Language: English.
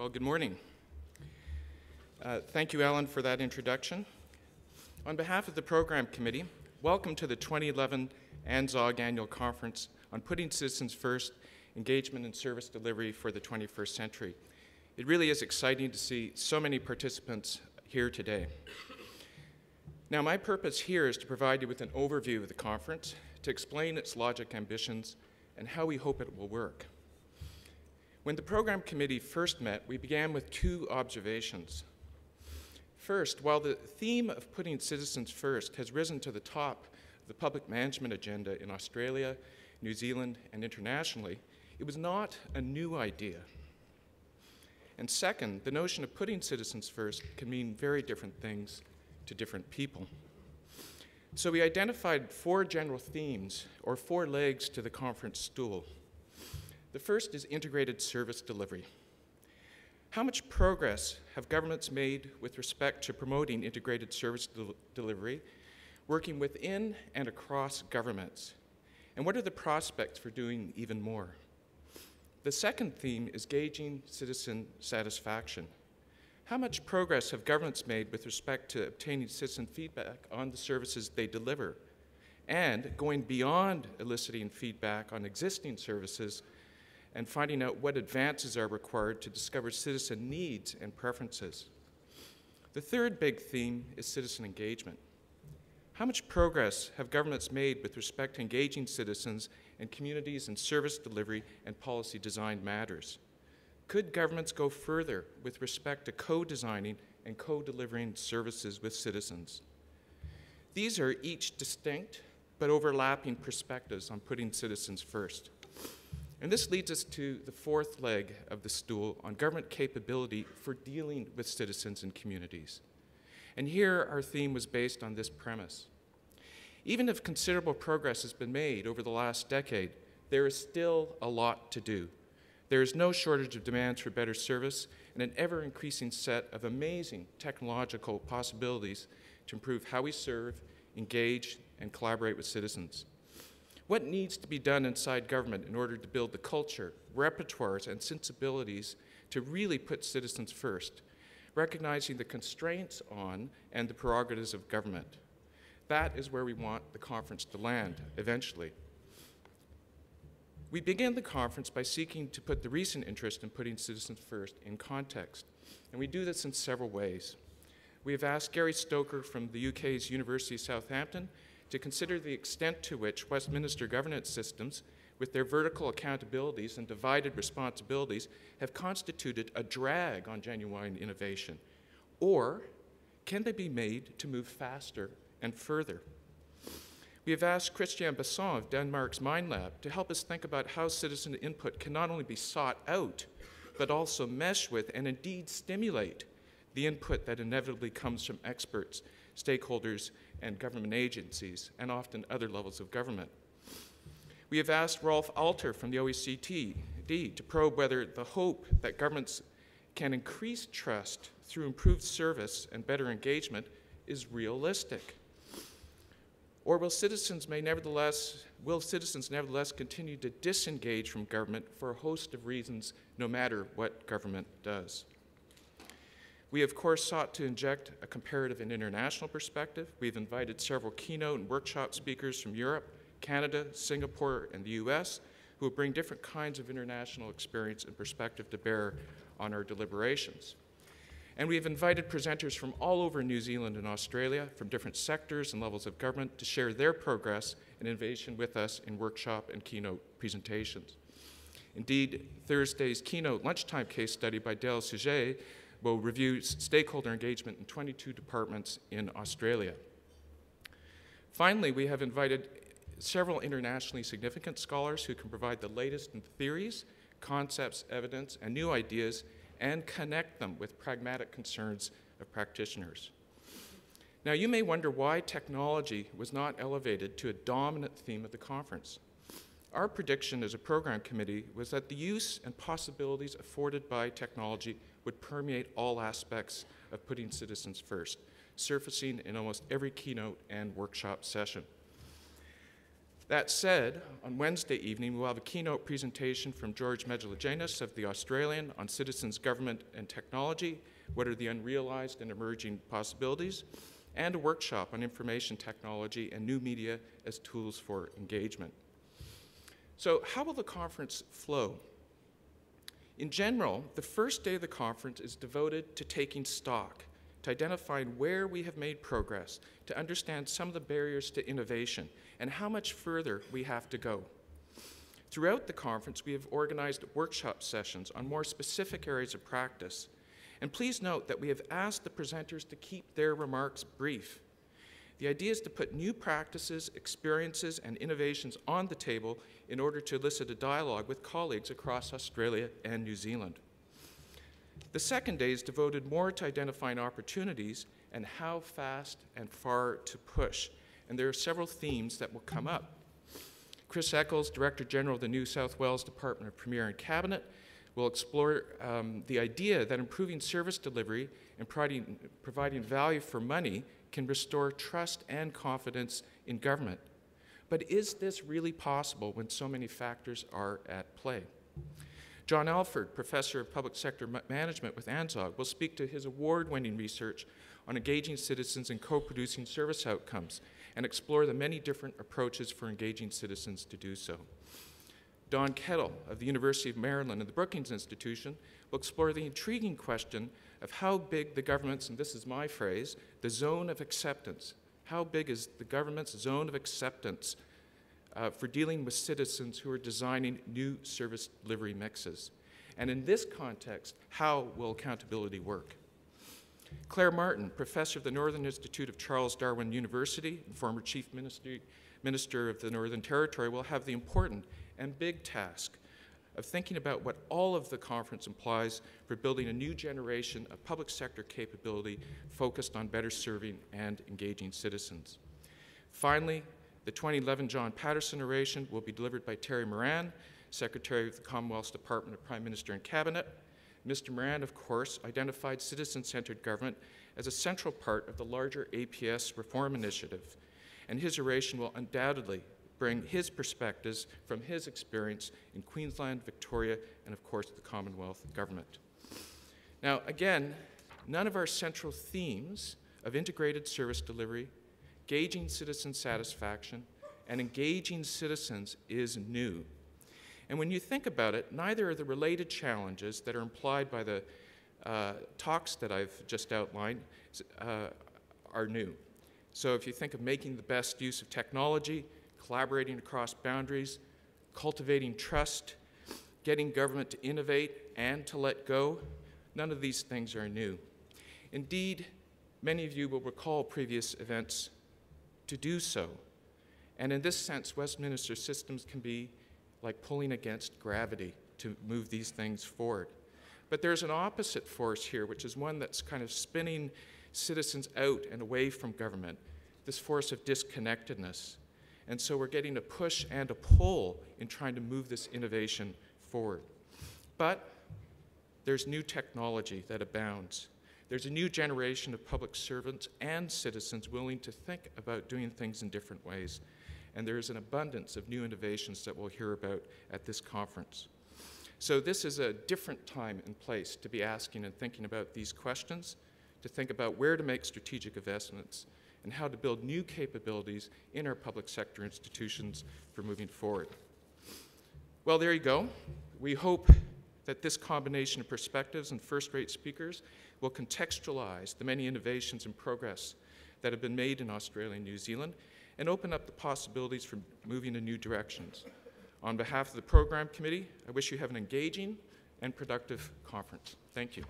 Well, good morning. Thank you, Alan, for that introduction. On behalf of the Program Committee, welcome to the 2011 ANZSOG Annual Conference on Putting Citizens First, Engagement and Service Delivery for the 21st Century. It really is exciting to see so many participants here today. Now, my purpose here is to provide you with an overview of the conference, to explain its logic, ambitions, and how we hope it will work. When the Program Committee first met, we began with two observations. First, while the theme of putting citizens first has risen to the top of the public management agenda in Australia, New Zealand, and internationally, it was not a new idea. And second, the notion of putting citizens first can mean very different things to different people. So we identified four general themes, or four legs to the conference stool. The first is integrated service delivery. How much progress have governments made with respect to promoting integrated service delivery, working within and across governments? And what are the prospects for doing even more? The second theme is gauging citizen satisfaction. How much progress have governments made with respect to obtaining citizen feedback on the services they deliver, and going beyond eliciting feedback on existing services and finding out what advances are required to discover citizen needs and preferences? The third big theme is citizen engagement. How much progress have governments made with respect to engaging citizens and communities in service delivery and policy design matters? Could governments go further with respect to co-designing and co-delivering services with citizens? These are each distinct but overlapping perspectives on putting citizens first. And this leads us to the fourth leg of the stool on government capability for dealing with citizens and communities. And here our theme was based on this premise. Even if considerable progress has been made over the last decade, there is still a lot to do. There is no shortage of demands for better service and an ever-increasing set of amazing technological possibilities to improve how we serve, engage, and collaborate with citizens. What needs to be done inside government in order to build the culture, repertoires, and sensibilities to really put citizens first, recognizing the constraints on and the prerogatives of government? That is where we want the conference to land eventually. We began the conference by seeking to put the recent interest in putting citizens first in context, and we do this in several ways. We have asked Gary Stoker from the UK's University of Southampton to consider the extent to which Westminster governance systems, with their vertical accountabilities and divided responsibilities, have constituted a drag on genuine innovation, or can they be made to move faster and further? We have asked Christian Besson of Denmark's Mind Lab to help us think about how citizen input can not only be sought out, but also mesh with and indeed stimulate the input that inevitably comes from experts, stakeholders, and government agencies, and often other levels of government. We have asked Rolf Alter from the OECD to probe whether the hope that governments can increase trust through improved service and better engagement is realistic. Or will citizens nevertheless continue to disengage from government for a host of reasons, no matter what government does? We, of course, sought to inject a comparative and international perspective. We've invited several keynote and workshop speakers from Europe, Canada, Singapore, and the US, who will bring different kinds of international experience and perspective to bear on our deliberations. And we've invited presenters from all over New Zealand and Australia, from different sectors and levels of government, to share their progress and innovation with us in workshop and keynote presentations. Indeed, Thursday's keynote lunchtime case study by Dale Sujet will review stakeholder engagement in 22 departments in Australia. Finally, we have invited several internationally significant scholars who can provide the latest in theories, concepts, evidence, and new ideas, and connect them with pragmatic concerns of practitioners. Now, you may wonder why technology was not elevated to a dominant theme of the conference. Our prediction as a program committee was that the use and possibilities afforded by technology would permeate all aspects of putting citizens first, surfacing in almost every keynote and workshop session. That said, on Wednesday evening, we'll have a keynote presentation from George Medjelegenis of The Australian on citizens, government, and technology, what are the unrealized and emerging possibilities, and a workshop on information technology and new media as tools for engagement. So how will the conference flow? In general, the first day of the conference is devoted to taking stock, to identifying where we have made progress, to understand some of the barriers to innovation, and how much further we have to go. Throughout the conference, we have organized workshop sessions on more specific areas of practice. And please note that we have asked the presenters to keep their remarks brief. The idea is to put new practices, experiences, and innovations on the table in order to elicit a dialogue with colleagues across Australia and New Zealand. The second day is devoted more to identifying opportunities and how fast and far to push. And there are several themes that will come up. Chris Eccles, Director General of the New South Wales Department of Premier and Cabinet, will explore the idea that improving service delivery and providing value for money can restore trust and confidence in government. But is this really possible when so many factors are at play? John Alford, Professor of Public Sector Management with ANZSOG, will speak to his award-winning research on engaging citizens and co-producing service outcomes and explore the many different approaches for engaging citizens to do so. Don Kettle of the University of Maryland and the Brookings Institution will explore the intriguing question of how big the government's, and this is my phrase, the zone of acceptance. How big is the government's zone of acceptance for dealing with citizens who are designing new service delivery mixes? And in this context, how will accountability work? Claire Martin, Professor of the Northern Institute of Charles Darwin University and former Chief Minister of the Northern Territory, will have the important and big task of thinking about what all of the conference implies for building a new generation of public sector capability focused on better serving and engaging citizens. Finally, the 2011 John Patterson oration will be delivered by Terry Moran, Secretary of the Commonwealth's Department of Prime Minister and Cabinet. Mr. Moran, of course, identified citizen-centered government as a central part of the larger APS reform initiative, and his oration will undoubtedly bring his perspectives from his experience in Queensland, Victoria, and of course the Commonwealth government. Now again, none of our central themes of integrated service delivery, gauging citizen satisfaction, and engaging citizens is new. And when you think about it, neither of the related challenges that are implied by the talks that I've just outlined are new. So if you think of making the best use of technology, collaborating across boundaries, cultivating trust, getting government to innovate and to let go, none of these things are new. Indeed, many of you will recall previous events to do so. And in this sense, Westminster systems can be like pulling against gravity to move these things forward. But there's an opposite force here, which is one that's kind of spinning citizens out and away from government, this force of disconnectedness. And so we're getting a push and a pull in trying to move this innovation forward. But there's new technology that abounds. There's a new generation of public servants and citizens willing to think about doing things in different ways. And there is an abundance of new innovations that we'll hear about at this conference. So this is a different time and place to be asking and thinking about these questions, to think about where to make strategic investments and how to build new capabilities in our public sector institutions for moving forward. Well, there you go. We hope that this combination of perspectives and first-rate speakers will contextualize the many innovations and progress that have been made in Australia and New Zealand and open up the possibilities for moving in new directions. On behalf of the program committee, I wish you have an engaging and productive conference. Thank you.